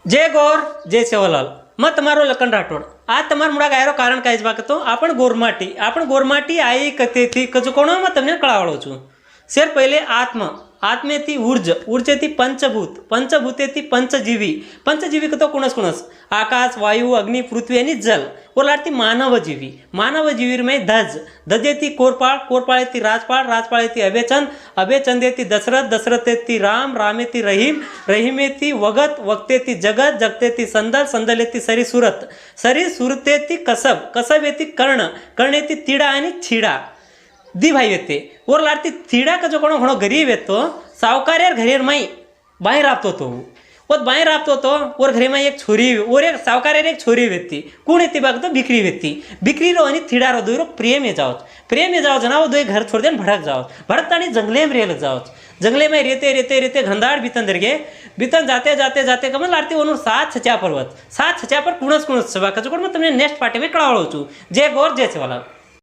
जय गौर जय सेवालाल मैं तमारो लखन राठोड आज तमार मुड़ा गायरो कारण काज बाकतो आपण गोरमाटी आई कथे थी कजो कोणो मैं तमने कळावळो छू। शेर पहले आत्मा आत्मेती ऊर्जेती पंचभूत पंचभूतेती पंचजीवी कतो कुणस आकाश वायु अग्नि पृथ्वी आणि जल और लाडती मानवजीवी में धजेती कोरपाळेती राजपाळेती अभेचंदेती दशरथेती रामेती रहीमेती वगतेती जगतेती संदलेती सरीसुरतेती कसबेती कर्णेती तिडा आणि छिडा दी भाई येते और लाडती थिड़ा का जो कोणो घणो गरीब येतो सावकार यार घरेर माई बाहेर राबतो तो और बाहेर राबतो तो और घरे में एक छोरी और एक सावकार यार एक छोरी वेती कोण येती बाग तो बिक्री रो आणि थिड़ा रो दोरो प्रेम ये जाओ जनाव दो घर छोड़ देन भड़कतानी जंगले में रेल जाओ जंगले में रेते घंदाड़ बीतन जाते कमल लाडती ओनू सात छचा पर कुणस छबा का जो कोण मैं तमने नेक्स्ट पार्टी में कळावळो छू। जय गौर जय सेवालाल।